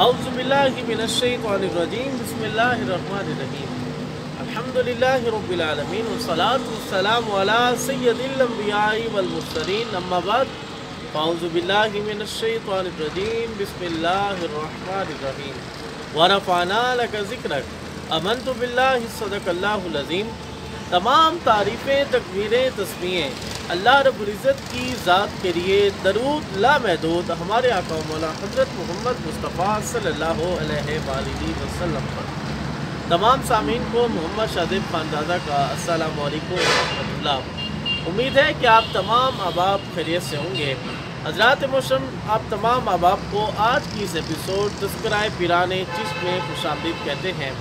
اعوذ باللہ من الشیطان الرجیم بسم اللہ الرحمن الرحیم الحمدللہ رب العالمین والصلاة والسلام علی سید الانبیاء والمرسلین اما بعد اعوذ باللہ من الشیطان الرجیم بسم اللہ الرحمن الرحیم ورفعنا لک ذکرک آمنت باللہ صدق اللہ العظیم۔ تمام تعریفیں، تکبیریں، تسبیحیں اللہ رب العزت کی ذات کے لیے، درود لامحدود ہمارے آقا مولا حضرت محمد مصطفیٰ صلی اللہ علیہ وآلہ وسلم پر۔ تمام سامعین کو محمد شادب خاندادہ کا السلام علیکم ورحمۃ اللہ۔ امید ہے کہ آپ تمام احباب خیریت سے ہوں گے۔ حضرات محترم، آپ تمام احباب کو آج کی اس ایپیسوڈ تذکرہ پیران چشت میں خوش آمدید کہتے ہیں۔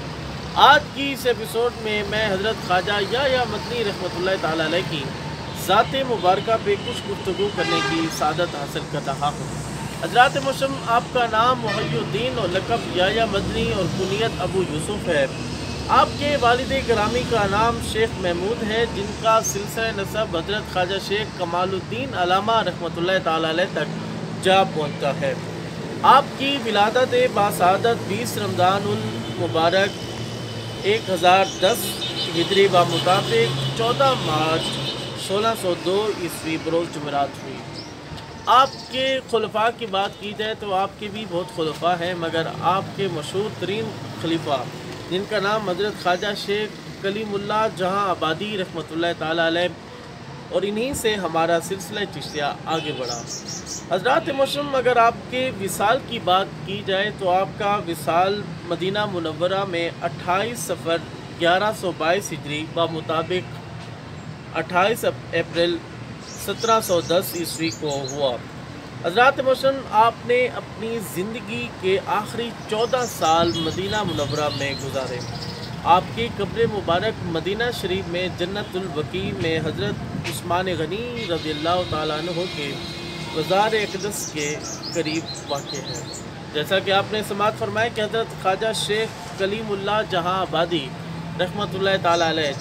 آج کی اس ایپیسوڈ میں حضرت خواجہ یحییٰ مدنی رحمۃ اللہ تعالیٰ علیہ کی ذات مبارکہ پہ کچھ گفتگو کرنے کی سعادت حاصل کر رہا ہوں۔ حضرات محترم، آپ کا نام محی الدین اور لقب یحییٰ مدنی اور کنیت ابو یوسف ہے۔ آپ کے والد گرامی کا نام شیخ محمود ہے، جن کا سلسلہ نسب حضرت خواجہ شیخ کمال الدین علامہ رحمۃ اللہ تعالیٰ علیہ تک جا پہنچتا ہے۔ آپ کی ولادت باسعادت 20 رمضان المبارک 1010 ہجری و مطابق 14 مارچ 1602 عیسوی بروز جمعرات ہوئی۔ آپ کے خلفاء کی بات کی جائے تو آپ کے بھی بہت خلفاء ہیں، مگر آپ کے مشہور ترین خلیفہ جن کا نام حضرت خواجہ شیخ کلیم اللہ جہاں آبادی رحمۃ اللہ تعالیٰ علیہ، اور انہی سے ہمارا سلسلہ چشتیہ آگے بڑھا۔ حضرات محترم، اگر آپ کے وصال کی بات کی جائے تو آپ کا وصال مدینہ منورہ میں 28 صفر 1122 ہجری بمطابق 28 اپریل 1710 عیسوی کو ہوا۔ حضرات محترم، آپ نے اپنی زندگی کے آخری 14 سال مدینہ منورہ میں گزارے۔ آپ کی قبر مبارک مدینہ شریف میں جنت البقیع میں حضرت عثمان غنی رضی اللہ تعالیٰ عنہ کے مزار اقدس کے قریب واقع ہے۔ جیسا کہ آپ نے سماعت فرمایا کہ حضرت خواجہ شیخ کلیم اللہ جہاں آبادی رحمۃ اللہ تعالیٰ علیہ،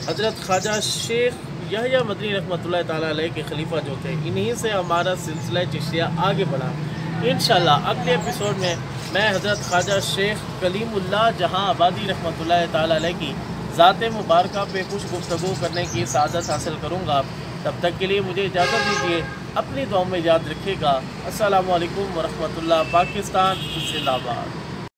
حضرت خواجہ شیخ یحییٰ مدنی رحمۃ اللہ تعالیٰ علیہ کے خلیفہ جو تھے، انہی سے ہمارا سلسلہ چشتیہ آگے بڑھا۔ انشاءاللہ اگلے ایپیسوڈ میں حضرت خواجہ شیخ کلیم اللہ جہاں آبادی رحمۃ اللہ تعالیٰ علیہ کی ذات مبارکہ پہ کچھ گفتگو کرنے کی سعادت حاصل کروں گا۔ تب تک کے لیے مجھے اجازت دیجیے، اپنی دعاؤں میں یاد رکھیے گا۔ السلام علیکم ورحمۃ اللہ۔ پاکستان زندہ باد۔